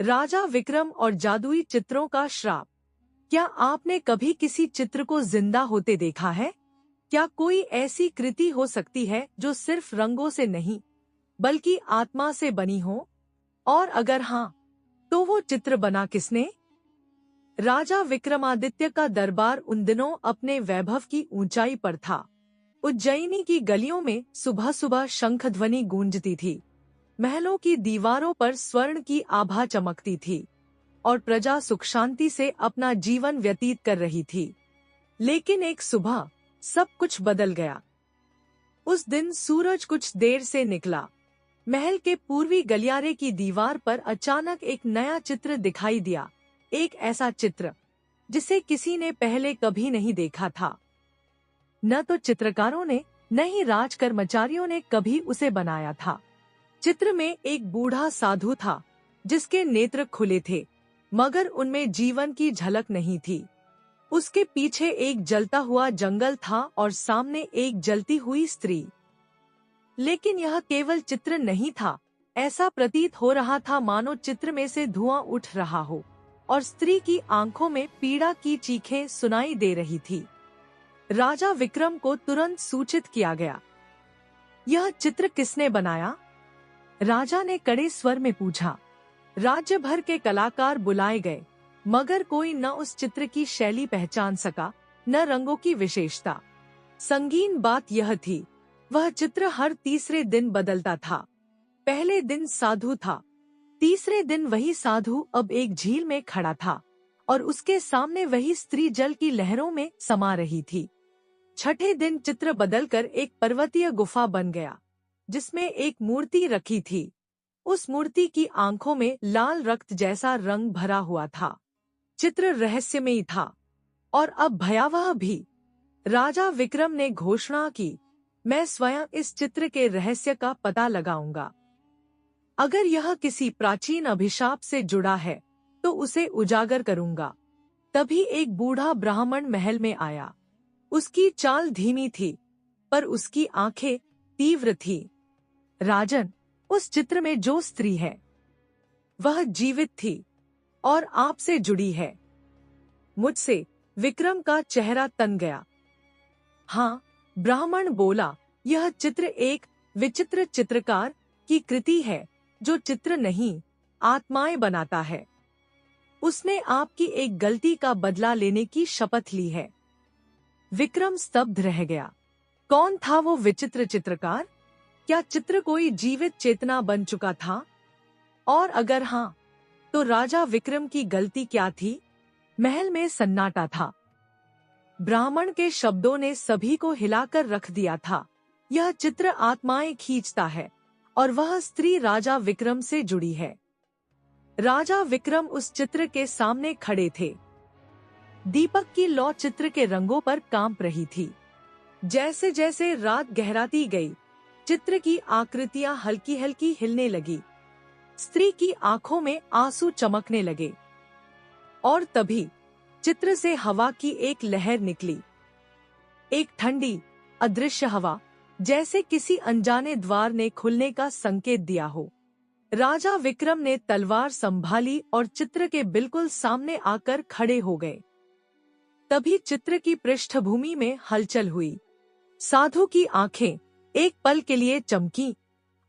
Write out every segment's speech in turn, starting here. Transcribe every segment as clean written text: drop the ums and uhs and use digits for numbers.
राजा विक्रम और जादुई चित्रों का श्राप। क्या आपने कभी किसी चित्र को जिंदा होते देखा है? क्या कोई ऐसी कृति हो सकती है जो सिर्फ रंगों से नहीं बल्कि आत्मा से बनी हो? और अगर हाँ, तो वो चित्र बना किसने? राजा विक्रमादित्य का दरबार उन दिनों अपने वैभव की ऊंचाई पर था। उज्जैनी की गलियों में सुबह सुबह शंख ध्वनि गूंजती थी। महलों की दीवारों पर स्वर्ण की आभा चमकती थी और प्रजा सुख शांति से अपना जीवन व्यतीत कर रही थी। लेकिन एक सुबह सब कुछ बदल गया। उस दिन सूरज कुछ देर से निकला। महल के पूर्वी गलियारे की दीवार पर अचानक एक नया चित्र दिखाई दिया। एक ऐसा चित्र जिसे किसी ने पहले कभी नहीं देखा था। न तो चित्रकारों ने न ही राजकर्मचारियों ने कभी उसे बनाया था। चित्र में एक बूढ़ा साधु था जिसके नेत्र खुले थे, मगर उनमें जीवन की झलक नहीं थी। उसके पीछे एक जलता हुआ जंगल था और सामने एक जलती हुई स्त्री। लेकिन यह केवल चित्र नहीं था। ऐसा प्रतीत हो रहा था मानो चित्र में से धुआं उठ रहा हो और स्त्री की आंखों में पीड़ा की चीखें सुनाई दे रही थी। राजा विक्रम को तुरंत सूचित किया गया। यह चित्र किसने बनाया? राजा ने कड़े स्वर में पूछा। राज्य भर के कलाकार बुलाए गए, मगर कोई न उस चित्र की शैली पहचान सका, न रंगों की विशेषता। संगीन बात यह थी, वह चित्र हर तीसरे दिन बदलता था। पहले दिन साधु था, तीसरे दिन वही साधु अब एक झील में खड़ा था और उसके सामने वही स्त्री जल की लहरों में समा रही थी। छठे दिन चित्र बदलकर एक पर्वतीय गुफा बन गया जिसमें एक मूर्ति रखी थी। उस मूर्ति की आंखों में लाल रक्त जैसा रंग भरा हुआ था। चित्र रहस्यमयी था और अब भयावह भी। राजा विक्रम ने घोषणा की, मैं स्वयं इस चित्र के रहस्य का पता लगाऊंगा। अगर यह किसी प्राचीन अभिशाप से जुड़ा है तो उसे उजागर करूंगा। तभी एक बूढ़ा ब्राह्मण महल में आया। उसकी चाल धीमी थी पर उसकी आंखें तीव्र थी। राजन, उस चित्र में जो स्त्री है वह जीवित थी और आपसे जुड़ी है। मुझसे। विक्रम का चेहरा तन गया। हाँ, ब्राह्मण बोला, यह चित्र एक विचित्र चित्रकार की कृति है जो चित्र नहीं, आत्माएं बनाता है। उसने आपकी एक गलती का बदला लेने की शपथ ली है। विक्रम स्तब्ध रह गया। कौन था वो विचित्र चित्रकार? क्या चित्र कोई जीवित चेतना बन चुका था? और अगर हाँ, तो राजा विक्रम की गलती क्या थी? महल में सन्नाटा था। ब्राह्मण के शब्दों ने सभी को हिलाकर रख दिया था। यह चित्र आत्माएं खींचता है और वह स्त्री राजा विक्रम से जुड़ी है। राजा विक्रम उस चित्र के सामने खड़े थे। दीपक की लौ चित्र के रंगों पर कांप रही थी। जैसे जैसे रात गहराती गई, चित्र की आकृतियां हल्की हल्की हिलने लगी। स्त्री की आंखों में आंसू चमकने लगे और तभी चित्र से हवा की एक लहर निकली। एक ठंडी, अदृश्य हवा, जैसे किसी अनजाने द्वार ने खुलने का संकेत दिया हो। राजा विक्रम ने तलवार संभाली और चित्र के बिल्कुल सामने आकर खड़े हो गए। तभी चित्र की पृष्ठभूमि में हलचल हुई। साधु की आंखें एक पल के लिए चमकी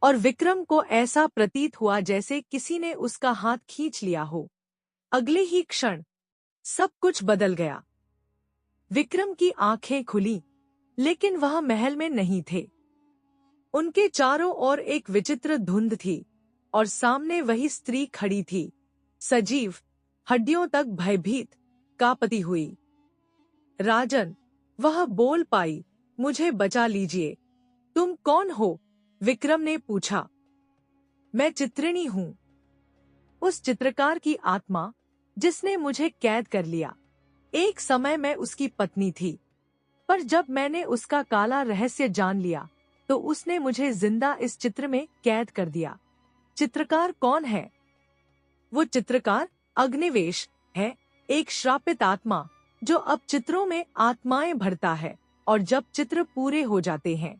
और विक्रम को ऐसा प्रतीत हुआ जैसे किसी ने उसका हाथ खींच लिया हो। अगले ही क्षण सब कुछ बदल गया। विक्रम की आंखें खुली, लेकिन वह महल में नहीं थे। उनके चारों ओर एक विचित्र धुंध थी और सामने वही स्त्री खड़ी थी, सजीव, हड्डियों तक भयभीत, कांपती हुई। राजन, वह बोल पाई, मुझे बचा लीजिए। तुम कौन हो? विक्रम ने पूछा। मैं चित्रिणी हूँ, उस चित्रकार की आत्मा जिसने मुझे कैद कर लिया। एक समय मैं उसकी पत्नी थी, पर जब मैंने उसका काला रहस्य जान लिया तो उसने मुझे जिंदा इस चित्र में कैद कर दिया। चित्रकार कौन है? वो चित्रकार अग्निवेश है, एक श्रापित आत्मा जो अब चित्रों में आत्माएं भरता है और जब चित्र पूरे हो जाते हैं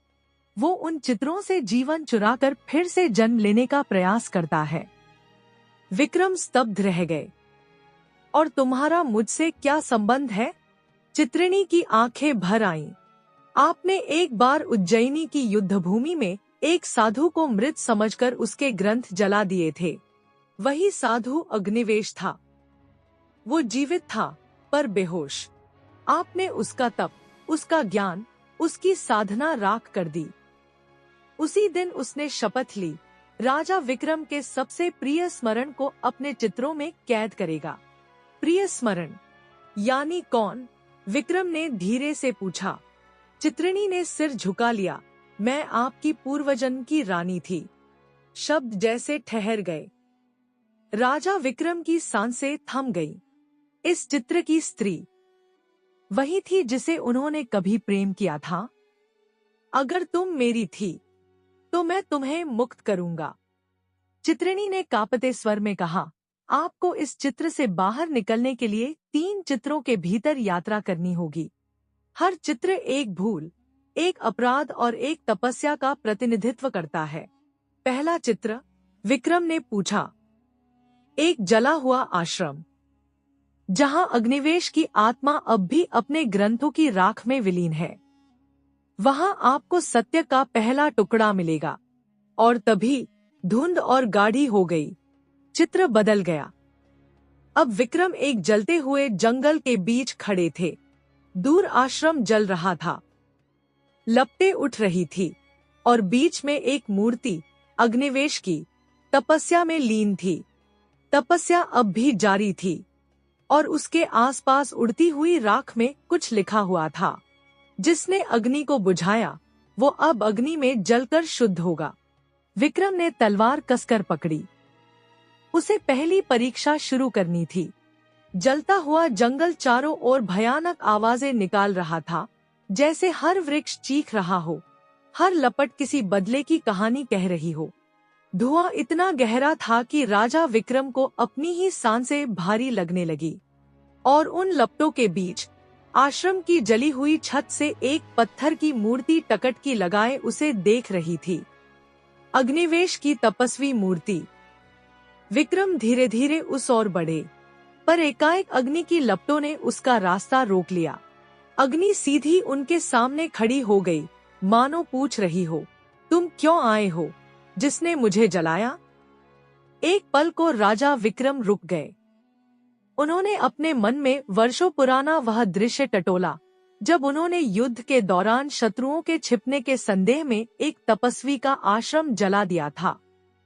वो उन चित्रों से जीवन चुराकर फिर से जन्म लेने का प्रयास करता है। विक्रम स्तब्ध रह गए। और तुम्हारा मुझसे क्या संबंध है? चित्रिणी की आंखें भर आईं। आपने एक बार उज्जैनी की युद्धभूमि में एक साधु को मृत समझकर उसके ग्रंथ जला दिए थे। वही साधु अग्निवेश था। वो जीवित था पर बेहोश। आपने उसका तप, उसका ज्ञान, उसकी साधना राख कर दी। उसी दिन उसने शपथ ली, राजा विक्रम के सबसे प्रिय स्मरण को अपने चित्रों में कैद करेगा। प्रिय स्मरण यानी कौन? विक्रम ने धीरे से पूछा। चित्रिणी ने सिर झुका लिया। मैं आपकी पूर्वजन्म की रानी थी। शब्द जैसे ठहर गए। राजा विक्रम की सांसें थम गईं। इस चित्र की स्त्री वही थी जिसे उन्होंने कभी प्रेम किया था। अगर तुम मेरी थी तो मैं तुम्हें मुक्त करूंगा। चित्रिणी ने कांपते स्वर में कहा, आपको इस चित्र से बाहर निकलने के लिए 3 चित्रों के भीतर यात्रा करनी होगी। हर चित्र एक भूल, एक अपराध और एक तपस्या का प्रतिनिधित्व करता है। पहला चित्र, विक्रम ने पूछा। एक जला हुआ आश्रम, जहां अग्निवेश की आत्मा अब भी अपने ग्रंथों की राख में विलीन है। वहां आपको सत्य का पहला टुकड़ा मिलेगा। और तभी धुंध और गाढ़ी हो गई। चित्र बदल गया। अब विक्रम एक जलते हुए जंगल के बीच खड़े थे। दूर आश्रम जल रहा था। लपटें उठ रही थी और बीच में एक मूर्ति अग्निवेश की तपस्या में लीन थी। तपस्या अब भी जारी थी और उसके आसपास उड़ती हुई राख में कुछ लिखा हुआ था। जिसने अग्नि को बुझाया वो अब अग्नि में जलकर शुद्ध होगा। विक्रम ने तलवार कसकर पकड़ी। उसे पहली परीक्षा शुरू करनी थी। जलता हुआ जंगल चारों ओर भयानक आवाजें निकाल रहा था, जैसे हर वृक्ष चीख रहा हो, हर लपट किसी बदले की कहानी कह रही हो। धुआं इतना गहरा था कि राजा विक्रम को अपनी ही सांसें भारी लगने लगी। और उन लपटों के बीच आश्रम की जली हुई छत से एक पत्थर की मूर्ति टकटकी लगाए उसे देख रही थी। अग्निवेश की तपस्वी मूर्ति। विक्रम धीरे धीरे उस ओर बढ़े, पर एकाएक अग्नि की लपटों ने उसका रास्ता रोक लिया। अग्नि सीधी उनके सामने खड़ी हो गई, मानो पूछ रही हो, तुम क्यों आए हो, जिसने मुझे जलाया? एक पल को राजा विक्रम रुक गए। उन्होंने अपने मन में वर्षों पुराना वह दृश्य टटोला, जब उन्होंने युद्ध के दौरान शत्रुओं के छिपने के संदेह में एक तपस्वी का आश्रम जला दिया था।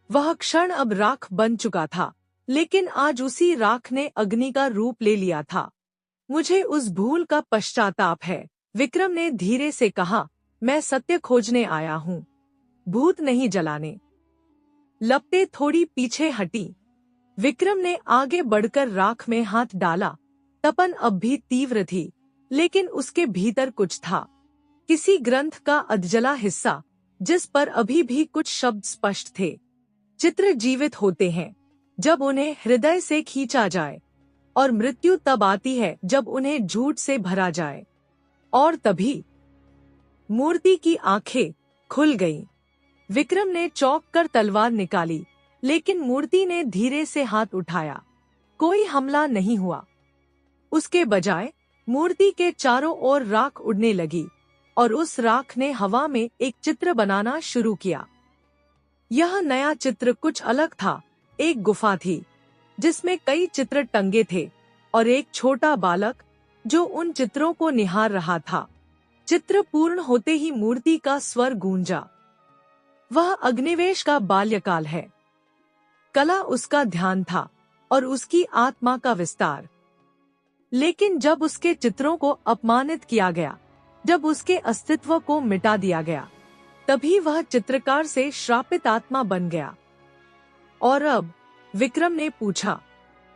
वह क्षण अब राख बन चुका था, लेकिन आज उसी राख ने अग्नि का रूप ले लिया था। मुझे उस भूल का पश्चाताप है, विक्रम ने धीरे से कहा। मैं सत्य खोजने आया हूँ, भूत नहीं जलाने। लपटें थोड़ी पीछे हटी। विक्रम ने आगे बढ़कर राख में हाथ डाला। तपन अब भी तीव्र थी, लेकिन उसके भीतर कुछ था, किसी ग्रंथ का अधजला हिस्सा, जिस पर अभी भी कुछ शब्द स्पष्ट थे। चित्र जीवित होते हैं जब उन्हें हृदय से खींचा जाए, और मृत्यु तब आती है जब उन्हें झूठ से भरा जाए। और तभी मूर्ति की आंखें खुल गईं। विक्रम ने चौंक कर तलवार निकाली, लेकिन मूर्ति ने धीरे से हाथ उठाया। कोई हमला नहीं हुआ। उसके बजाय मूर्ति के चारों ओर राख उड़ने लगी, और उस राख ने हवा में एक चित्र बनाना शुरू किया। यह नया चित्र कुछ अलग था। एक गुफा थी, जिसमें कई चित्र टंगे थे, और एक छोटा बालक जो उन चित्रों को निहार रहा था। चित्र पूर्ण होते ही मूर्ति का स्वर गूंजा। वह अग्निवेश का बाल्यकाल है। कला उसका ध्यान था और उसकी आत्मा का विस्तार। लेकिन जब उसके चित्रों को अपमानित किया गया, जब उसके अस्तित्व को मिटा दिया गया, तभी वह चित्रकार से श्रापित आत्मा बन गया। और अब, विक्रम ने पूछा,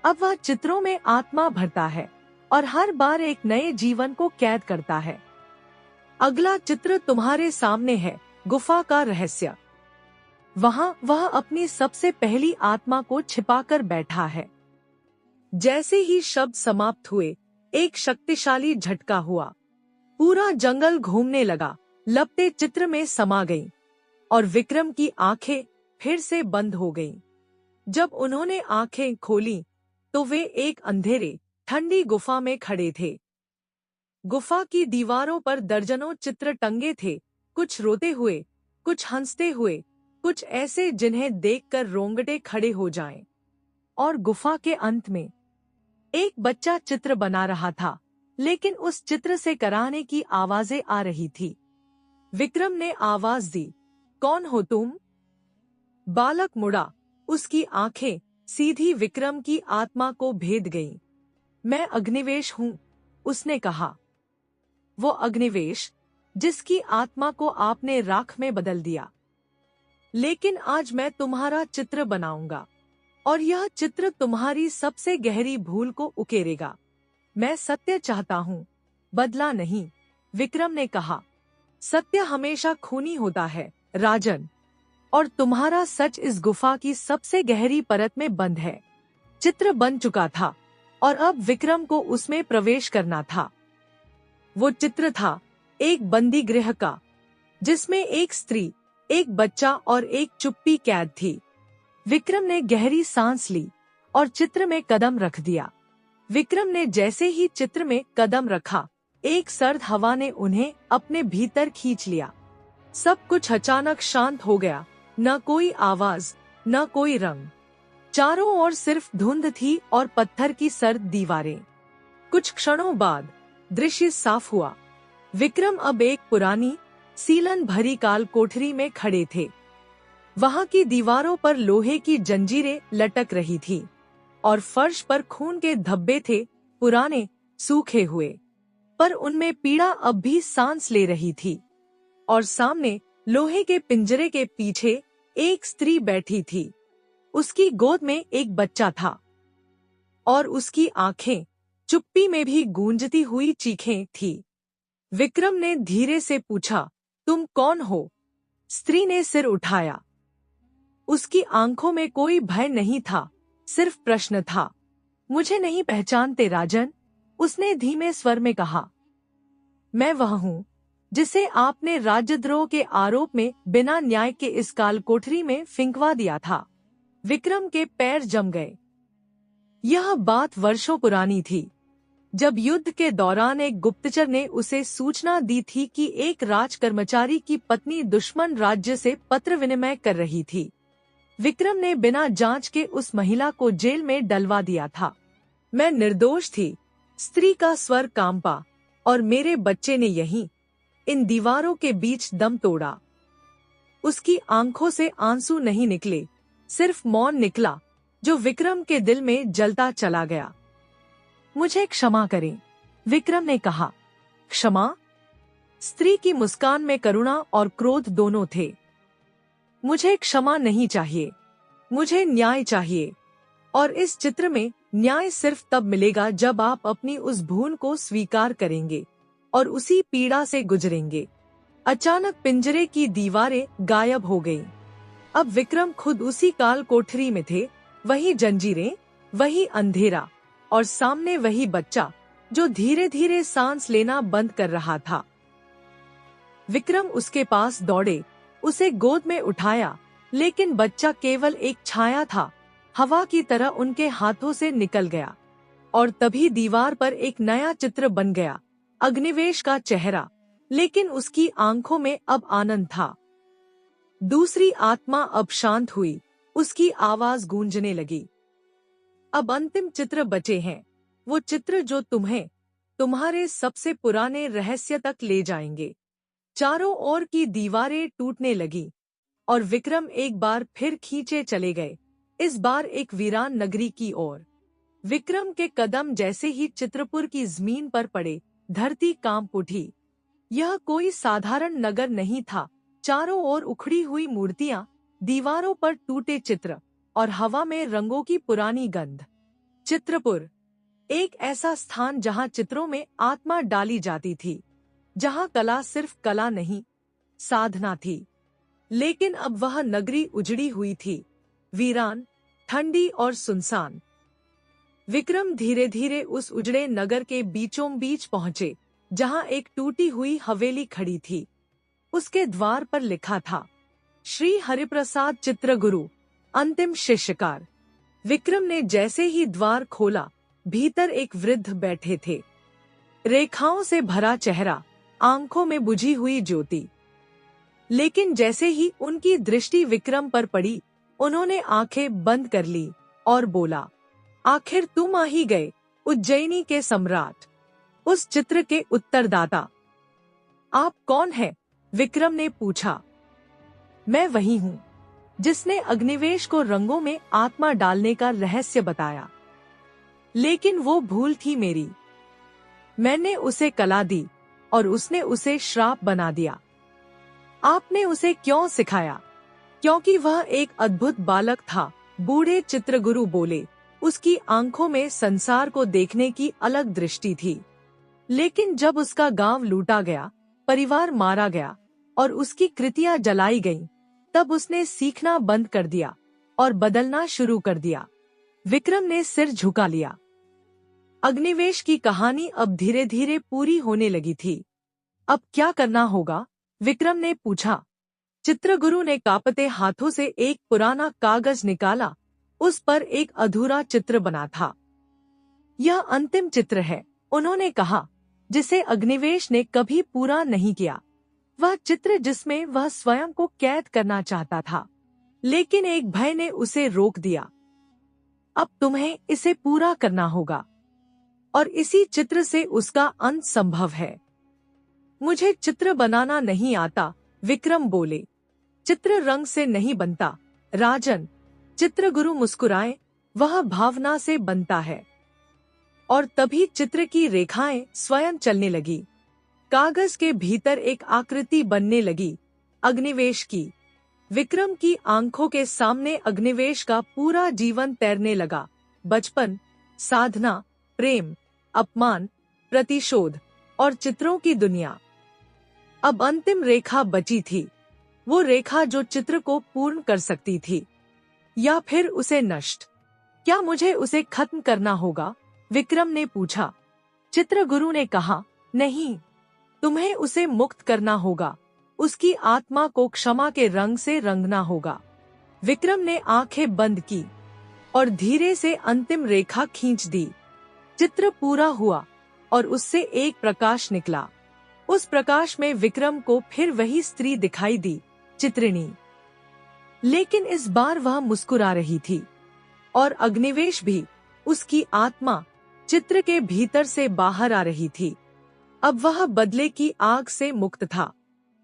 अब वह चित्रों में आत्मा भरता है और हर बार एक नए जीवन को कैद करता है। अगला चित्र तुम्हारे सामने है, गुफा का रहस्य। वहां वह अपनी सबसे पहली आत्मा को छिपाकर बैठा है। जैसे ही शब्द समाप्त हुए, एक शक्तिशाली झटका हुआ। पूरा जंगल घूमने लगा, लपटें चित्र में समा गईं, और विक्रम की आंखें फिर से बंद हो गईं। जब उन्होंने आंखें खोलीं, तो वे एक अंधेरे, ठंडी गुफा में खड़े थे। गुफा की दीवारों पर दर्जनों चित्र टंगे थे, कुछ रोते हुए, कुछ हंसते हुए, कुछ ऐसे जिन्हें देखकर रोंगटे खड़े हो जाएं। और गुफा के अंत में एक बच्चा चित्र बना रहा था, लेकिन उस चित्र से कराहने की आवाजें आ रही थी। विक्रम ने आवाज दी, कौन हो तुम? बालक मुड़ा, उसकी आंखें सीधी विक्रम की आत्मा को भेद गईं। मैं अग्निवेश हूँ, उसने कहा। वो अग्निवेश जिसकी आत्मा को आपने राख में बदल दिया। लेकिन आज मैं तुम्हारा चित्र बनाऊंगा, और यह चित्र तुम्हारी सबसे गहरी भूल को उकेरेगा। मैं सत्य चाहता हूँ, बदला नहीं, विक्रम ने कहा। सत्य हमेशा खूनी होता है, राजन, और तुम्हारा सच इस गुफा की सबसे गहरी परत में बंद है। चित्र बन चुका था, और अब विक्रम को उसमें प्रवेश करना था। वो चित्र था एक बंदी गृह का, जिसमें एक स्त्री, एक बच्चा और एक चुप्पी कैद थी। विक्रम ने गहरी सांस ली और चित्र में कदम रख दिया। विक्रम ने जैसे ही चित्र में कदम रखा, एक सर्द हवा ने उन्हें अपने भीतर खींच लिया। सब कुछ अचानक शांत हो गया, न कोई आवाज, न कोई रंग। चारों ओर सिर्फ धुंध थी और पत्थर की सर्द दीवारें। कुछ क्षणों बाद दृश्य साफ हुआ। विक्रम अब एक पुरानी, सीलन भरी काल कोठरी में खड़े थे। वहां की दीवारों पर लोहे की जंजीरें लटक रही थी, और फर्श पर खून के धब्बे थे, पुराने, सूखे हुए, पर उनमें पीड़ा अब भी सांस ले रही थी। और सामने लोहे के पिंजरे के पीछे एक स्त्री बैठी थी। उसकी गोद में एक बच्चा था, और उसकी आंखें चुप्पी में भी गूंजती हुई चीखें थी। विक्रम ने धीरे से पूछा, तुम कौन हो? स्त्री ने सिर उठाया। उसकी आंखों में कोई भय नहीं था, सिर्फ प्रश्न था। मुझे नहीं पहचानते राजन, उसने धीमे स्वर में कहा। मैं वह हूँ जिसे आपने राजद्रोह के आरोप में बिना न्याय के इस काल कोठरी में फिंकवा दिया था। विक्रम के पैर जम गए। यह बात वर्षों पुरानी थी, जब युद्ध के दौरान एक गुप्तचर ने उसे सूचना दी थी कि एक राजकर्मचारी की पत्नी दुश्मन राज्य से पत्र विनिमय कर रही थी। विक्रम ने बिना जांच के उस महिला को जेल में डलवा दिया था। मैं निर्दोष थी, स्त्री का स्वर कांपा, और मेरे बच्चे ने यहीं, इन दीवारों के बीच दम तोड़ा। उसकी आंखों से आंसू नहीं निकले, सिर्फ मौन निकला, जो विक्रम के दिल में जलता चला गया। मुझे क्षमा करें, विक्रम ने कहा। क्षमा? स्त्री की मुस्कान में करुणा और क्रोध दोनों थे। मुझे क्षमा नहीं चाहिए, मुझे न्याय चाहिए। और इस चित्र में न्याय सिर्फ तब मिलेगा जब आप अपनी उस भूल को स्वीकार करेंगे और उसी पीड़ा से गुजरेंगे। अचानक पिंजरे की दीवारें गायब हो गईं। अब विक्रम खुद उसी काल कोठरी में थे, वही जंजीरें, वही अंधेरा, और सामने वही बच्चा जो धीरे धीरे सांस लेना बंद कर रहा था। विक्रम उसके पास दौड़े, उसे गोद में उठाया, लेकिन बच्चा केवल एक छाया था, हवा की तरह उनके हाथों से निकल गया। और तभी दीवार पर एक नया चित्र बन गया, अग्निवेश का चेहरा, लेकिन उसकी आंखों में अब आनंद था। दूसरी आत्मा अब शांत हुई, उसकी आवाज गूंजने लगी। अब अंतिम चित्र बचे हैं, वो चित्र जो तुम्हें तुम्हारे सबसे पुराने रहस्य तक ले जाएंगे। चारों ओर की दीवारें टूटने लगी, और विक्रम एक बार फिर खींचे चले गए, इस बार एक वीरान नगरी की ओर। विक्रम के कदम जैसे ही चित्रपुर की जमीन पर पड़े, धरती कांप उठी। यह कोई साधारण नगर नहीं था। चारों ओर उखड़ी हुई मूर्तियां, दीवारों पर टूटे चित्र, और हवा में रंगों की पुरानी गंध। चित्रपुर, एक ऐसा स्थान जहां चित्रों में आत्मा डाली जाती थी, जहां कला सिर्फ कला नहीं, साधना थी। लेकिन अब वह नगरी उजड़ी हुई थी, वीरान, ठंडी और सुनसान। विक्रम धीरे धीरे उस उजड़े नगर के बीचों बीच पहुंचे, जहां एक टूटी हुई हवेली खड़ी थी। उसके द्वार पर लिखा था, श्री हरिप्रसाद चित्रगुरु, अंतिम शिष्यकार। विक्रम ने जैसे ही द्वार खोला, भीतर एक वृद्ध बैठे थे। रेखाओं से भरा चेहरा, आंखों में बुझी हुई ज्योति। लेकिन जैसे ही उनकी दृष्टि विक्रम पर पड़ी, उन्होंने आंखें बंद कर ली और बोला, आखिर तुम आ ही गए, उज्जैनी के सम्राट, उस चित्र के उत्तरदाता। आप कौन हैं? विक्रम ने पूछा। मैं वही हूँ जिसने अग्निवेश को रंगों में आत्मा डालने का रहस्य बताया। लेकिन वो भूल थी मेरी। मैंने उसे कला दी और उसने उसे श्राप बना दिया। आपने उसे क्यों सिखाया? क्योंकि वह एक अद्भुत बालक था, बूढ़े चित्रगुरु बोले। उसकी आंखों में संसार को देखने की अलग दृष्टि थी। लेकिन जब उसका गांव लूटा गया, परिवार मारा गया और उसकी कृतियां जलाई गईं, तब उसने सीखना बंद कर दिया और बदलना शुरू कर दिया। विक्रम ने सिर झुका लिया। अग्निवेश की कहानी अब धीरे धीरे पूरी होने लगी थी। अब क्या करना होगा? विक्रम ने पूछा। चित्रगुरु ने कांपते हाथों से एक पुराना कागज निकाला। उस पर एक अधूरा चित्र बना था। यह अंतिम चित्र है, उन्होंने कहा, जिसे अग्निवेश ने कभी पूरा नहीं किया। वह चित्र जिसमें वह स्वयं को कैद करना चाहता था, लेकिन एक भय ने उसे रोक दिया। अब तुम्हें इसे पूरा करना होगा, और इसी चित्र से उसका अंत संभव है। मुझे चित्र बनाना नहीं आता, विक्रम बोले। चित्र रंग से नहीं बनता, राजन। चित्रगुरु मुस्कुराए। वह भावना से बनता है। और तभी चित्र की रेखाएं स्वयं चलने लगी। कागज के भीतर एक आकृति बनने लगी, अग्निवेश की। विक्रम की आंखों के सामने अग्निवेश का पूरा जीवन तैरने लगा। बचपन, साधना, प्रेम, अपमान, प्रतिशोध और चित्रों की दुनिया। अब अंतिम रेखा बची थी, वो रेखा जो चित्र को पूर्ण कर सकती थी या फिर उसे नष्ट। क्या मुझे उसे खत्म करना होगा? विक्रम ने पूछा। चित्रगुरु ने कहा, नहीं, तुम्हें उसे मुक्त करना होगा। उसकी आत्मा को क्षमा के रंग से रंगना होगा। विक्रम ने आंखें बंद की और धीरे से अंतिम रेखा खींच दी। चित्र पूरा हुआ और उससे एक प्रकाश निकला। उस प्रकाश में विक्रम को फिर वही स्त्री दिखाई दी, चित्रिणी। लेकिन इस बार वह मुस्कुरा रही थी, और अग्निवेश भी, उसकी आत्मा, चित्र के भीतर से बाहर आ रही थी। अब वह बदले की आग से मुक्त था।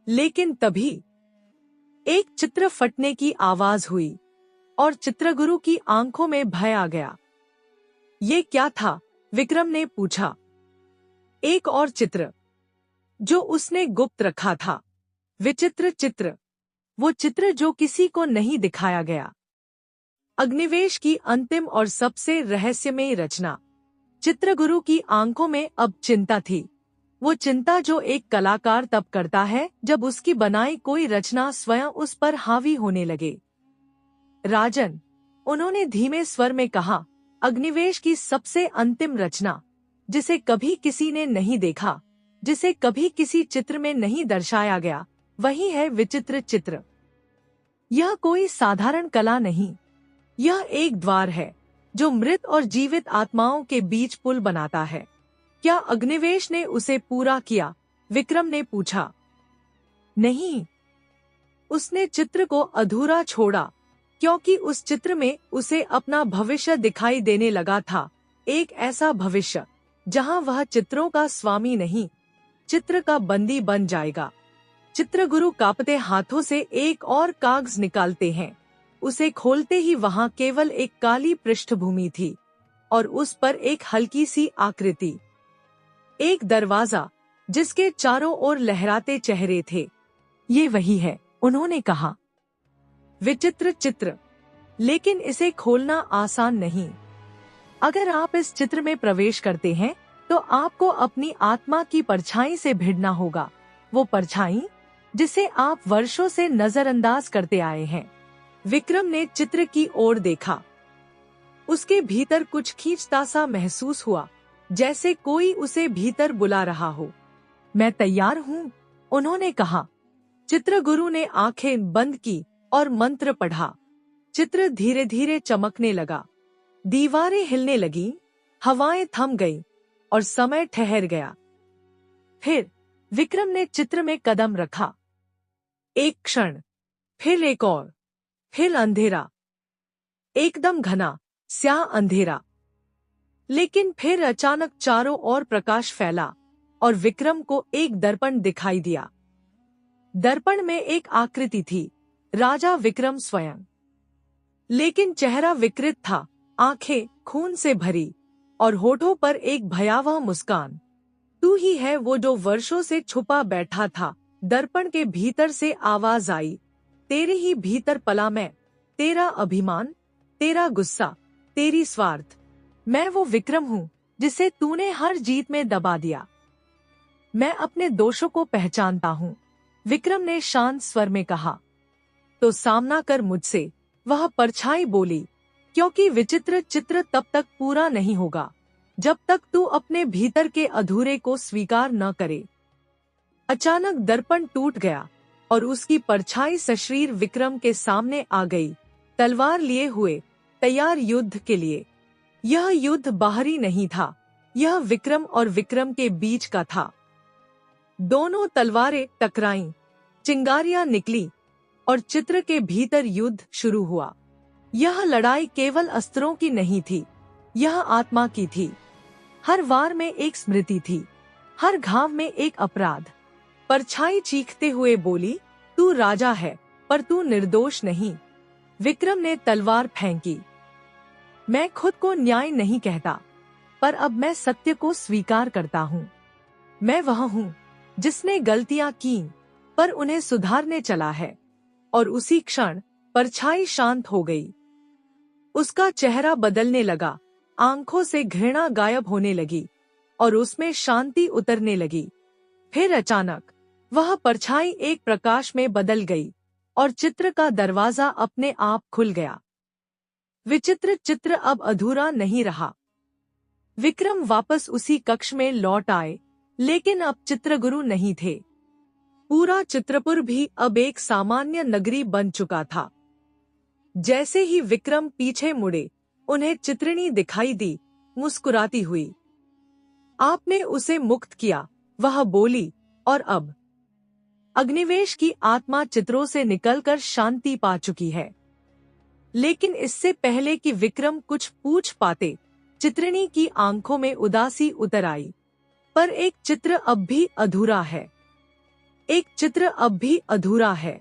लेकिन तभी एक चित्र फटने की आवाज हुई और चित्रगुरु की आंखों में भय आ गया। ये क्या था? विक्रम ने पूछा। एक और चित्र जो उसने गुप्त रखा था। विचित्र चित्र, वो चित्र जो किसी को नहीं दिखाया गया। अग्निवेश की अंतिम और सबसे रहस्यमयी रचना। चित्रगुरु की आंखों में अब चिंता थी। वो चिंता जो एक कलाकार तब करता है जब उसकी बनाई कोई रचना स्वयं उस पर हावी होने लगे। राजन, उन्होंने धीमे स्वर में कहा, अग्निवेश की सबसे अंतिम रचना, जिसे कभी किसी ने नहीं देखा, जिसे कभी किसी चित्र में नहीं दर्शाया गया, वही है विचित्र चित्र। यह कोई साधारण कला नहीं, यह एक द्वार है जो मृत और जीवित आत्माओं के बीच पुल बनाता है। क्या अग्निवेश ने उसे पूरा किया? विक्रम ने पूछा। नहीं, उसने चित्र को अधूरा छोड़ा, क्योंकि उस चित्र में उसे अपना भविष्य दिखाई देने लगा था। एक ऐसा भविष्य जहां वह चित्रों का स्वामी नहीं, चित्र का बंदी बन जाएगा। चित्रगुरु कांपते हाथों से एक और कागज निकालते हैं। उसे खोलते ही वहां केवल एक काली पृष्ठभूमि थी और उस पर एक हल्की सी आकृति, एक दरवाजा जिसके चारों ओर लहराते चेहरे थे। ये वही है, उन्होंने कहा। विचित्र चित्र, लेकिन इसे खोलना आसान नहीं। अगर आप इस चित्र में प्रवेश करते हैं तो आपको अपनी आत्मा की परछाई से भिड़ना होगा। वो परछाई जिसे आप वर्षों से नजरअंदाज करते आए हैं। विक्रम ने चित्र की ओर देखा। उसके भीतर कुछ खींचता सा महसूस हुआ, जैसे कोई उसे भीतर बुला रहा हो। मैं तैयार हूँ, उन्होंने कहा। चित्रगुरु ने आंखें बंद की और मंत्र पढ़ा। चित्र धीरे धीरे चमकने लगा। दीवारें हिलने लगीं, हवाएं थम गईं और समय ठहर गया। फिर विक्रम ने चित्र में कदम रखा। एक क्षण, फिर एक और, फिर अंधेरा, एकदम घना स्याह अंधेरा। लेकिन फिर अचानक चारों ओर प्रकाश फैला और विक्रम को एक दर्पण दिखाई दिया। दर्पण में एक आकृति थी, राजा विक्रम स्वयं। लेकिन चेहरा विकृत था, आंखें खून से भरी और होठों पर एक भयावह मुस्कान। तू ही है वो जो वर्षों से छुपा बैठा था। दर्पण के भीतर से आवाज आई, तेरे ही भीतर पला मैं, तेरा अभिमान, तेरा गुस्सा, तेरी स्वार्थ। मैं वो विक्रम हूँ जिसे तूने हर जीत में दबा दिया। मैं अपने दोषों को पहचानता हूँ, विक्रम ने शांत स्वर में कहा। तो सामना कर मुझसे, वह परछाई बोली, क्योंकि विचित्र चित्र तब तक पूरा नहीं होगा जब तक तू अपने भीतर के अधूरे को स्वीकार न करे। अचानक दर्पण टूट गया और उसकी परछाई सशरीर विक्रम के सामने आ गई, तलवार लिए हुए, तैयार युद्ध के लिए। यह युद्ध बाहरी नहीं था, यह विक्रम और विक्रम के बीच का था। दोनों तलवारें टकराईं, चिंगारियां निकली और चित्र के भीतर युद्ध शुरू हुआ। यह लड़ाई केवल अस्त्रों की नहीं थी, यह आत्मा की थी। हर वार में एक स्मृति थी, हर घाव में एक अपराध। परछाई चीखते हुए बोली, तू राजा है पर तू निर्दोष नहीं। विक्रम ने तलवार फेंकी। मैं खुद को न्याय नहीं कहता, पर अब मैं सत्य को स्वीकार करता हूँ। मैं वह हूँ जिसने गलतियां की पर उन्हें सुधारने चला है। और उसी क्षण परछाई शांत हो गई। उसका चेहरा बदलने लगा, आंखों से घृणा गायब होने लगी और उसमें शांति उतरने लगी। फिर अचानक वह परछाई एक प्रकाश में बदल गई और चित्र का दरवाजा अपने आप खुल गया। विचित्र चित्र अब अधूरा नहीं रहा। विक्रम वापस उसी कक्ष में लौट आए, लेकिन अब चित्रगुरु नहीं थे। पूरा चित्रपुर भी अब एक सामान्य नगरी बन चुका था। जैसे ही विक्रम पीछे मुड़े, उन्हें चित्रिणी दिखाई दी, मुस्कुराती हुई। आपने उसे मुक्त किया, वह बोली, और अब अग्निवेश की आत्मा चित्रों से निकलकर शांति पा चुकी है। लेकिन इससे पहले कि विक्रम कुछ पूछ पाते, चित्रिणी की आंखों में उदासी उतर आई। पर एक चित्र अब भी अधूरा है, एक चित्र अब भी अधूरा है।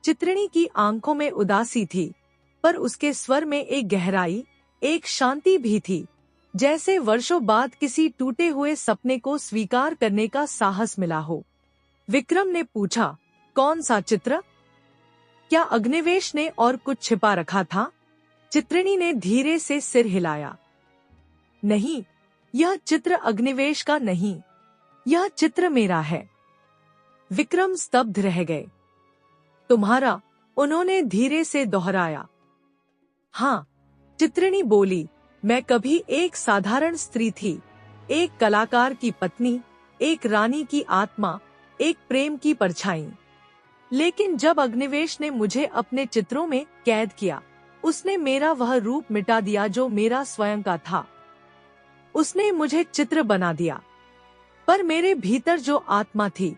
चित्रिणी की आंखों में उदासी थी, पर उसके स्वर में एक गहराई, एक शांति भी थी, जैसे वर्षों बाद किसी टूटे हुए सपने को स्वीकार करने का साहस मिला हो। विक्रम ने पूछा, कौन सा चित्र? क्या अग्निवेश ने और कुछ छिपा रखा था? चित्रिणी ने धीरे से सिर हिलाया। नहीं, यह चित्र अग्निवेश का नहीं, यह चित्र मेरा है। विक्रम स्तब्ध रह गए। तुम्हारा? उन्होंने धीरे से दोहराया। हाँ, चित्रिणी बोली, मैं कभी एक साधारण स्त्री थी, एक कलाकार की पत्नी, एक रानी की आत्मा, एक प्रेम की परछाई। लेकिन जब अग्निवेश ने मुझे अपने चित्रों में कैद किया, उसने मेरा वह रूप मिटा दिया जो मेरा स्वयं का था। उसने मुझे चित्र बना दिया, पर मेरे भीतर जो आत्मा थी,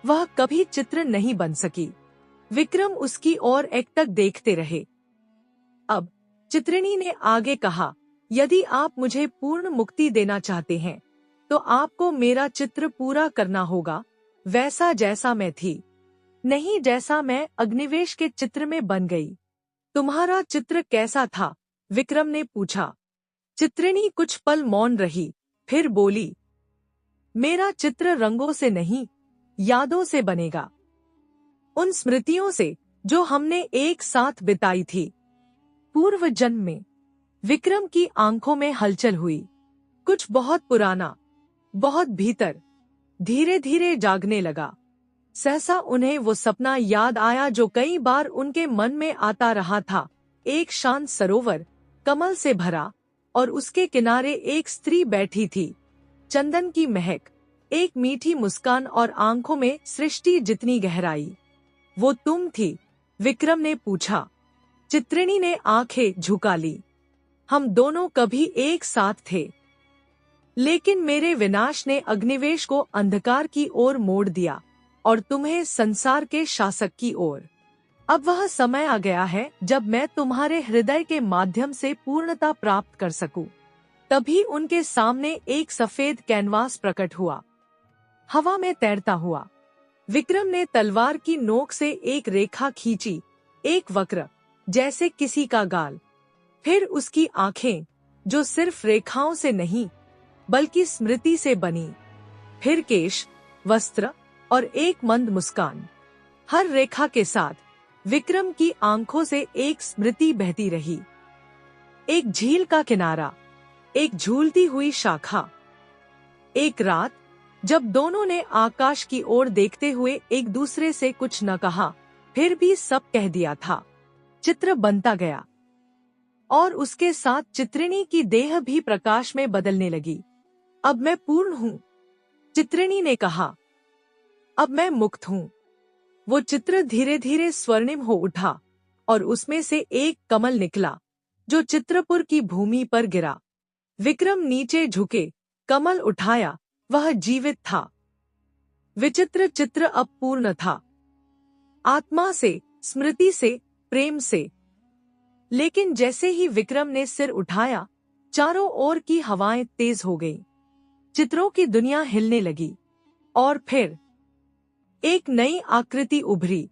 वह कभी चित्र नहीं बन सकी। विक्रम उसकी ओर एकटक देखते रहे। अब चित्रिणी ने आगे कहा, यदि आप मुझे पूर्ण मुक्ति देना चाहते हैं, तो आपको मेरा चित्र पूरा करना होगा, वैसा जैसा मैं थी, नहीं जैसा मैं अग्निवेश के चित्र में बन गई। तुम्हारा चित्र कैसा था? विक्रम ने पूछा। चित्रिणी कुछ पल मौन रही, फिर बोली, मेरा चित्र रंगों से नहीं, यादों से बनेगा। उन स्मृतियों से जो हमने एक साथ बिताई थी, पूर्व जन्म में। विक्रम की आंखों में हलचल हुई। कुछ बहुत पुराना, बहुत भीतर, धीरे धीरे जागने लगा। सहसा उन्हें वो सपना याद आया जो कई बार उनके मन में आता रहा था। एक शांत सरोवर, कमल से भरा, और उसके किनारे एक स्त्री बैठी थी। चंदन की महक, एक मीठी मुस्कान और आंखों में सृष्टि जितनी गहराई। वो तुम थी? विक्रम ने पूछा। चित्रिणी ने आंखें झुका ली। हम दोनों कभी एक साथ थे, लेकिन मेरे विनाश ने अग्निवेश को अंधकार की ओर मोड़ दिया और तुम्हें संसार के शासक की ओर। अब वह समय आ गया है जब मैं तुम्हारे हृदय के माध्यम से पूर्णता प्राप्त कर सकूं। तभी उनके सामने एक सफेद कैनवास प्रकट हुआ, हवा में तैरता हुआ। विक्रम ने तलवार की नोक से एक रेखा खींची, एक वक्र जैसे किसी का गाल। फिर उसकी आंखें, जो सिर्फ रेखाओं से नहीं बल्कि स्मृति से बनी। फिर केश, वस्त्र और एक मंद मुस्कान। हर रेखा के साथ विक्रम की आंखों से एक स्मृति बहती रही। एक झील का किनारा, एक झूलती हुई शाखा, एक रात जब दोनों ने आकाश की ओर देखते हुए एक दूसरे से कुछ न कहा, फिर भी सब कह दिया था। चित्र बनता गया और उसके साथ चित्रिणी की देह भी प्रकाश में बदलने लगी। अब मैं पूर्ण हूँ, चित्रिणी ने कहा। अब मैं मुक्त हूँ। वो चित्र धीरे धीरे स्वर्णिम हो उठा और उसमें से एक कमल निकला जो चित्रपुर की भूमि पर गिरा। विक्रम नीचे झुके, कमल उठाया, वह जीवित था। विचित्र चित्र अब पूर्ण था, आत्मा से, स्मृति से, प्रेम से। लेकिन जैसे ही विक्रम ने सिर उठाया, चारों ओर की हवाएं तेज हो गईं। चित्रों की दुनिया हिलने लगी और फिर एक नई आकृति उभरी।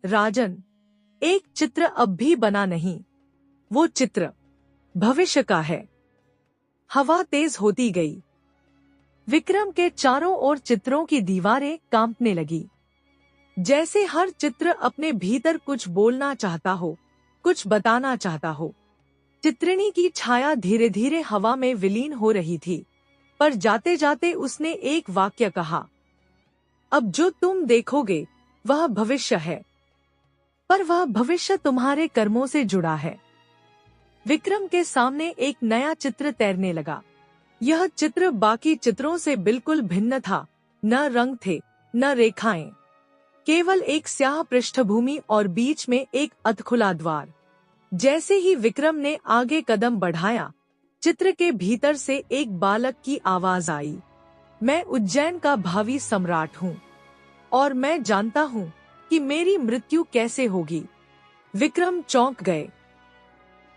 राजन, एक चित्र अब भी बना नहीं, वो चित्र भविष्य का है। हवा तेज होती गई। विक्रम के चारों ओर चित्रों की दीवारें कांपने लगी, जैसे हर चित्र अपने भीतर कुछ बोलना चाहता हो, कुछ बताना चाहता हो। चित्रिणी की छाया धीरे धीरे हवा में विलीन हो रही थी, पर जाते जाते उसने एक वाक्य कहा, अब जो तुम देखोगे वह भविष्य है, पर वह भविष्य तुम्हारे कर्मों से जुड़ा है। विक्रम के सामने एक नया चित्र तैरने लगा। यह चित्र बाकी चित्रों से बिल्कुल भिन्न था। न रंग थे, न रेखाएं, केवल एक स्याह पृष्ठभूमि और बीच में एक अधखुला द्वार। जैसे ही विक्रम ने आगे कदम बढ़ाया, चित्र के भीतर से एक बालक की आवाज आई, मैं उज्जैन का भावी सम्राट हूँ और मैं जानता हूँ कि मेरी मृत्यु कैसे होगी। विक्रम चौंक गए।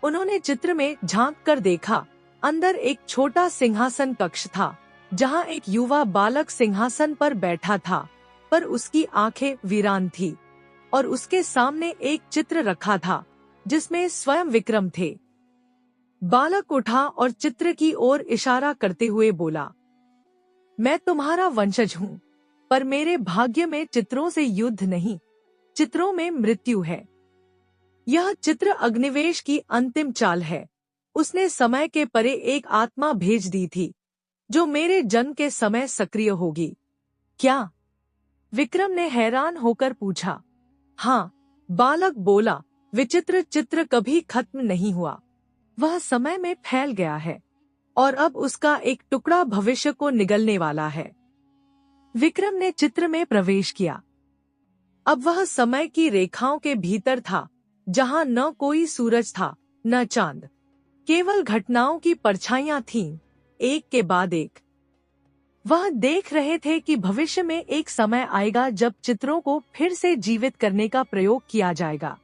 उन्होंने चित्र में झांक कर देखा। अंदर एक छोटा सिंहासन कक्ष था, जहाँ एक युवा बालक सिंहासन पर बैठा था, पर उसकी आंखें वीरान थी और उसके सामने एक चित्र रखा था जिसमें स्वयं विक्रम थे। बालक उठा और चित्र की ओर इशारा करते हुए बोला, मैं तुम्हारा वंशज हूँ, पर मेरे भाग्य में चित्रों से युद्ध नहीं, चित्रों में मृत्यु है। यह चित्र अग्निवेश की अंतिम चाल है। उसने समय के परे एक आत्मा भेज दी थी, जो मेरे जन्म के समय सक्रिय होगी। क्या? विक्रम ने हैरान होकर पूछा। हाँ, बालक बोला, विचित्र चित्र कभी खत्म नहीं हुआ। वह समय में फैल गया है और अब उसका एक टुकड़ा भविष्य को निगलने वाला है। विक्रम ने चित्र में प्रवेश किया। अब वह समय की रेखाओं के भीतर था, जहां न कोई सूरज था, न चांद, केवल घटनाओं की परछाइयां थीं, एक के बाद एक। वह देख रहे थे कि भविष्य में एक समय आएगा जब चित्रों को फिर से जीवित करने का प्रयोग किया जाएगा।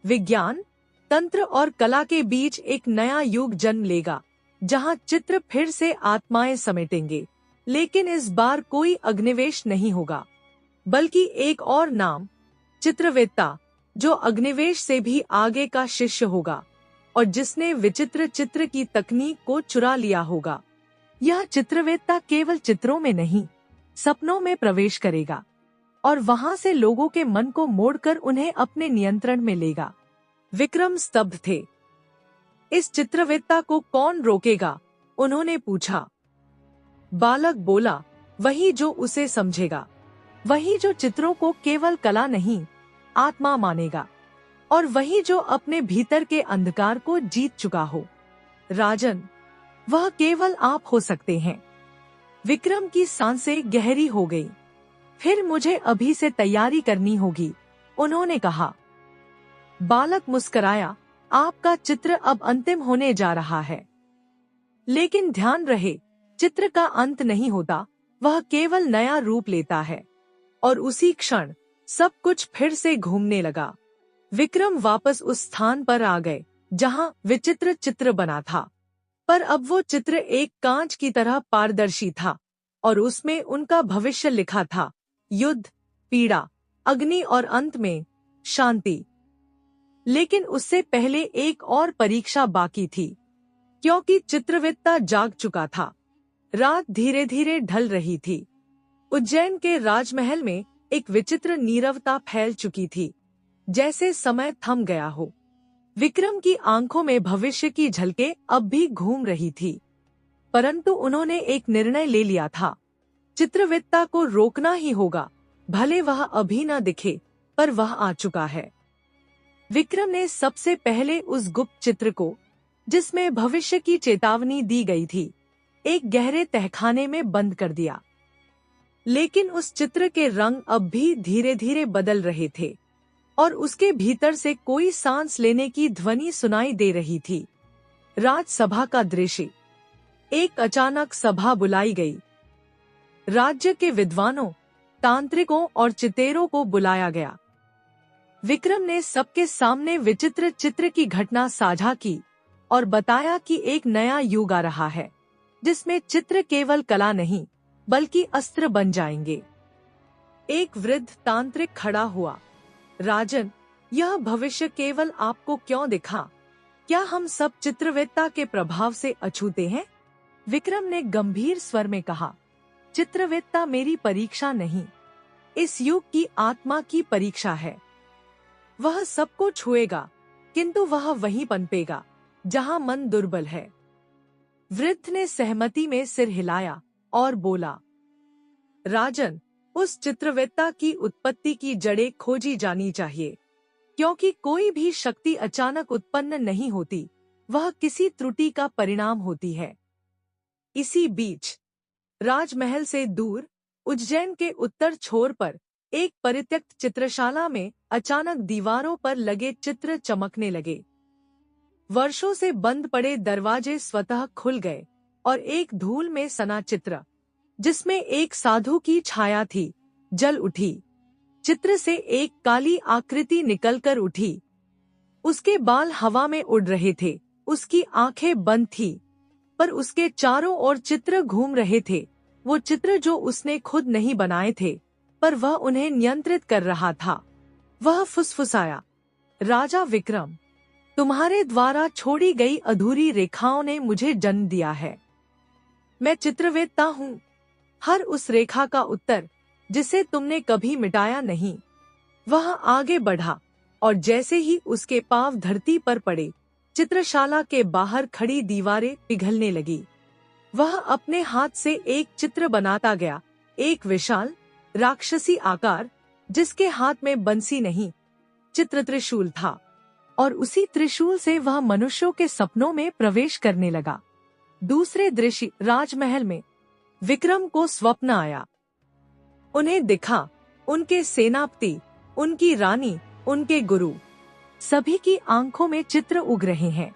विज्ञान, तंत्र और कला के बीच एक नया युग जन्म लेगा, जहां चित्र फिर से आत्माएं समेटेंगे। लेकिन इस बार कोई अग्निवेश नहीं होगा, बल्कि एक और नाम, चित्रवेत्ता, जो अग्निवेश से भी आगे का शिष्य होगा और जिसने विचित्र चित्र की तकनीक को चुरा लिया होगा। यह चित्रवेत्ता केवल चित्रों में नहीं, सपनों में प्रवेश करेगा और वहां से लोगों के मन को मोड़कर उन्हें अपने नियंत्रण में लेगा। विक्रम स्तब्ध थे। इस चित्रवेत्ता को कौन रोकेगा? उन्होंने पूछा। बालक बोला, वही जो उसे समझेगा, वही जो चित्रों को केवल कला नहीं, आत्मा मानेगा, और वही जो अपने भीतर के अंधकार को जीत चुका हो। राजन, वह केवल आप हो सकते हैं। विक्रम की सांसें गहरी हो गई। फिर मुझे अभी से तैयारी करनी होगी, उन्होंने कहा। बालक मुस्कराया, आपका चित्र अब अंतिम होने जा रहा है। लेकिन ध्यान रहे, चित्र का अंत नहीं होता, वह केवल नया रूप लेता है। और उसी क्षण सब कुछ फिर से घूमने लगा। विक्रम वापस उस स्थान पर आ गए जहां विचित्र चित्र बना था, पर अब वो चित्र एक कांच की तरह पारदर्शी था और उसमें उनका भविष्य लिखा था, युद्ध, पीड़ा, अग्नि और अंत में शांति। लेकिन उससे पहले एक और परीक्षा बाकी थी, क्योंकि चित्रवेत्ता जाग चुका था। रात धीरे धीरे ढल रही थी। उज्जैन के राजमहल में एक विचित्र नीरवता फैल चुकी थी, जैसे समय थम गया हो। विक्रम की आंखों में भविष्य की झलकें अब भी घूम रही थी, परंतु उन्होंने एक निर्णय ले लिया था। चित्रवेत्ता को रोकना ही होगा, भले वह अभी न दिखे, पर वह आ चुका है। विक्रम ने सबसे पहले उस गुप्त चित्र को, जिसमें भविष्य की चेतावनी दी गई थी, एक गहरे तहखाने में बंद कर दिया। लेकिन उस चित्र के रंग अब भी धीरे धीरे बदल रहे थे और उसके भीतर से कोई सांस लेने की ध्वनि सुनाई दे रही थी। राजसभा का दृश्य। एक अचानक सभा बुलाई गई। राज्य के विद्वानों, तांत्रिकों और चितेरों को बुलाया गया। विक्रम ने सबके सामने विचित्र चित्र की घटना साझा की और बताया कि एक नया युग आ रहा है, जिसमें चित्र केवल कला नहीं बल्कि अस्त्र बन जाएंगे। एक वृद्ध तांत्रिक खड़ा हुआ। राजन, यह भविष्य केवल आपको क्यों दिखा? क्या हम सब चित्रवेत्ता के प्रभाव से अछूते हैं? विक्रम ने गंभीर स्वर में कहा, चित्रवेत्ता मेरी परीक्षा नहीं, इस युग की आत्मा की परीक्षा है। वह सबको छुएगा, किंतु वह वहीं पनपेगा जहां मन दुर्बल है। वृद्ध ने सहमति में सिर हिलाया और बोला, राजन, उस चित्रवेत्ता की उत्पत्ति की जड़ें खोजी जानी चाहिए, क्योंकि कोई भी शक्ति अचानक उत्पन्न नहीं होती, वह किसी त्रुटि का परिणाम होती है। इसी बीच राजमहल से दूर उज्जैन के उत्तर छोर पर एक परित्यक्त चित्रशाला में अचानक दीवारों पर लगे चित्र चमकने लगे। वर्षों से बंद पड़े दरवाजे स्वतः खुल गए और एक धूल में सना चित्र, जिसमें एक साधु की छाया थी, जल उठी। चित्र से एक काली आकृति निकलकर उठी। उसके बाल हवा में उड़ रहे थे, उसकी आंखें बंद थी, पर उसके चारों ओर चित्र घूम रहे थे। वो चित्र जो उसने खुद नहीं बनाए थे, पर वह उन्हें नियंत्रित कर रहा था। वह फुसफुसाया, राजा विक्रम, तुम्हारे द्वारा छोड़ी गई अधूरी रेखाओं ने मुझे जन्म दिया है। मैं चित्रवेत्ता हूँ, हर उस रेखा का उत्तर जिसे तुमने कभी मिटाया नहीं। वह आगे बढ़ा और जैसे ही उसके पांव धरती पर पड़े, चित्रशाला के बाहर खड़ी दीवारें पिघलने लगी। वह अपने हाथ से एक चित्र बनाता गया, एक विशाल राक्षसी आकार, जिसके हाथ में बंसी नहीं, चित्र त्रिशूल था, और उसी त्रिशूल से वह मनुष्यों के सपनों में प्रवेश करने लगा। दूसरे दृश्य राजमहल में विक्रम को स्वप्न आया। उन्हें दिखा, उनके सेनापति, उनकी रानी, उनके गुरु, सभी की आंखों में चित्र उग रहे हैं।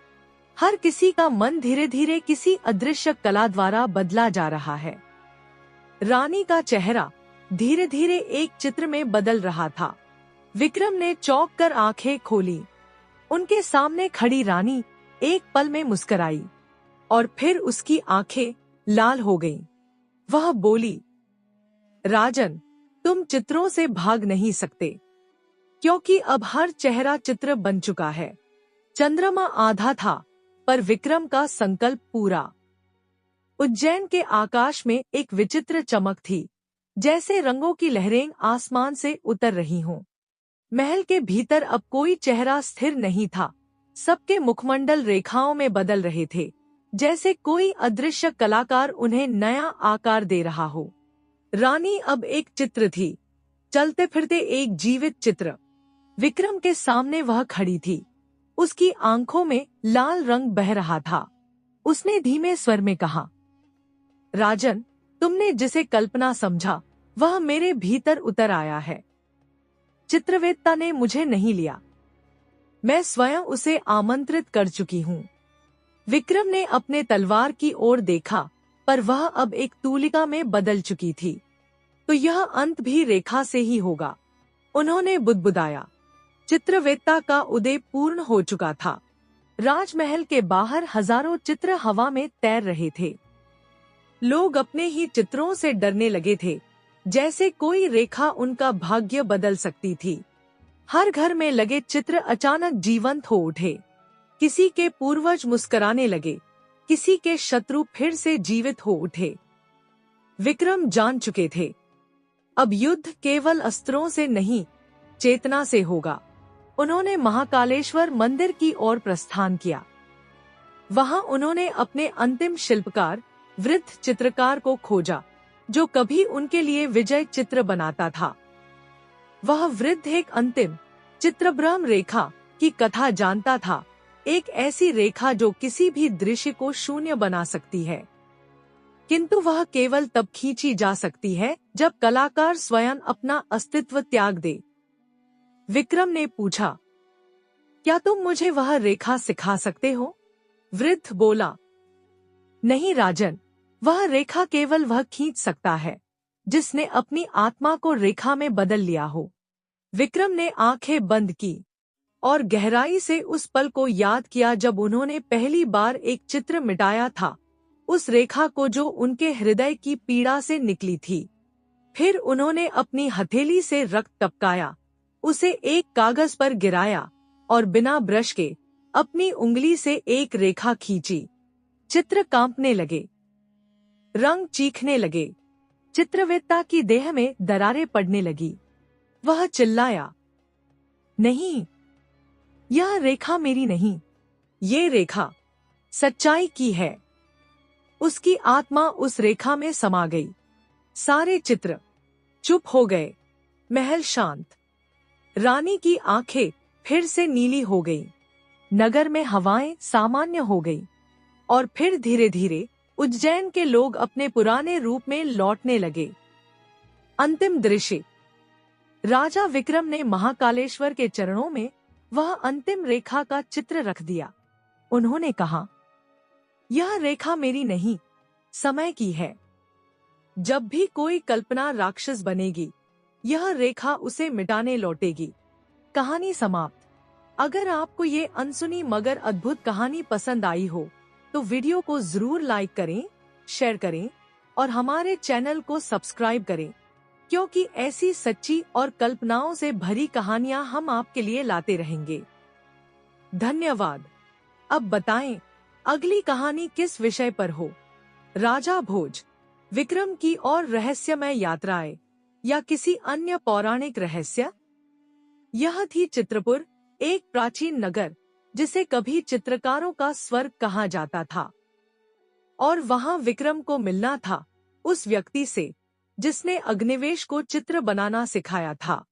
हर किसी का मन धीरे धीरे किसी अदृश्य कला द्वारा बदला जा रहा है। रानी का चेहरा धीरे धीरे एक चित्र में बदल रहा था। विक्रम ने चौंक कर आंखें खोली। उनके सामने खड़ी रानी एक पल में मुस्कुराई और फिर उसकी आंखें लाल हो गईं। वह बोली, राजन, तुम चित्रों से भाग नहीं सकते, क्योंकि अब हर चेहरा चित्र बन चुका है। चंद्रमा आधा था, पर विक्रम का संकल्प पूरा। उज्जैन के आकाश में एक विचित्र चमक थी, जैसे रंगों की लहरें आसमान से उतर रही हों। महल के भीतर अब कोई चेहरा स्थिर नहीं था। सबके मुखमंडल रेखाओं में बदल रहे थे, जैसे कोई अदृश्य कलाकार उन्हें नया आकार दे रहा हो। रानी अब एक चित्र थी, चलते फिरते एक जीवित चित्र। विक्रम के सामने वह खड़ी थी। उसकी आंखों में लाल रंग बह रहा था। उसने धीमे स्वर में कहा, राजन, तुमने जिसे कल्पना समझा, वह मेरे भीतर उतर आया है। चित्रवेत्ता ने मुझे नहीं लिया, मैं स्वयं उसे आमंत्रित कर चुकी हूँ। विक्रम ने अपने तलवार की ओर देखा, पर वह अब एक तूलिका में बदल चुकी थी। तो यह अंत भी रेखा से ही होगा, उन्होंने बुदबुदाया। चित्रवेत्ता का उदय पूर्ण हो चुका था। राजमहल के बाहर हजारों चित्र हवा में तैर रहे थे। लोग अपने ही चित्रों से डरने लगे थे, जैसे कोई रेखा उनका भाग्य बदल सकती थी। हर घर में लगे चित्र अचानक जीवंत हो उठे। किसी के पूर्वज मुस्कुराने लगे, किसी के शत्रु फिर से जीवित हो उठे। विक्रम जान चुके थे, अब युद्ध केवल अस्त्रों से नहीं, चेतना से होगा। उन्होंने महाकालेश्वर मंदिर की ओर प्रस्थान किया। वहां उन्होंने अपने अंतिम शिल्पकार, वृद्ध चित्रकार को खोजा, जो कभी उनके लिए विजय चित्र बनाता था। वह वृद्ध एक अंतिम चित्रभ्रम रेखा की कथा जानता था, एक ऐसी रेखा जो किसी भी दृश्य को शून्य बना सकती है, किंतु वह केवल तब खींची जा सकती है जब कलाकार स्वयं अपना अस्तित्व त्याग दे। विक्रम ने पूछा, क्या तुम मुझे वह रेखा सिखा सकते हो? वृद्ध बोला, नहीं राजन, वह रेखा केवल वह खींच सकता है जिसने अपनी आत्मा को रेखा में बदल लिया हो। विक्रम ने आंखें बंद की और गहराई से उस पल को याद किया जब उन्होंने पहली बार एक चित्र मिटाया था, उस रेखा को जो उनके हृदय की पीड़ा से निकली थी। फिर उन्होंने अपनी हथेली से रक्त टपकाया, उसे एक कागज पर गिराया और बिना ब्रश के अपनी उंगली से एक रेखा खींची। चित्र कांपने लगे, रंग चीखने लगे, चित्रवेत्ता की देह में दरारें पड़ने लगी। वह चिल्लाया, नहीं, यह रेखा मेरी नहीं, ये रेखा सच्चाई की है। उसकी आत्मा उस रेखा में समा गई। सारे चित्र चुप हो गए। महल शांत। रानी की आंखें फिर से नीली हो गईं। नगर में हवाएं सामान्य हो गईं। और फिर धीरे धीरे उज्जैन के लोग अपने पुराने रूप में लौटने लगे। अंतिम दृश्य। राजा विक्रम ने महाकालेश्वर के चरणों में वह अंतिम रेखा का चित्र रख दिया। उन्होंने कहा, यह रेखा मेरी नहीं, समय की है। जब भी कोई कल्पना राक्षस बनेगी, यह रेखा उसे मिटाने लौटेगी। कहानी समाप्त। अगर आपको ये अनसुनी मगर अद्भुत कहानी पसंद आई हो, तो वीडियो को जरूर लाइक करें, शेयर करें और हमारे चैनल को सब्सक्राइब करें, क्योंकि ऐसी सच्ची और कल्पनाओं से भरी कहानियां हम आपके लिए लाते रहेंगे। धन्यवाद। अब बताएं, अगली कहानी किस विषय पर हो? राजा भोज, विक्रम की और रहस्यमय यात्राएं, या किसी अन्य पौराणिक रहस्य? यह थी चित्रपुर, एक प्राचीन नगर जिसे कभी चित्रकारों का स्वर्ग कहा जाता था। और वहां विक्रम को मिलना था उस व्यक्ति से जिसने अग्निवेश को चित्र बनाना सिखाया था।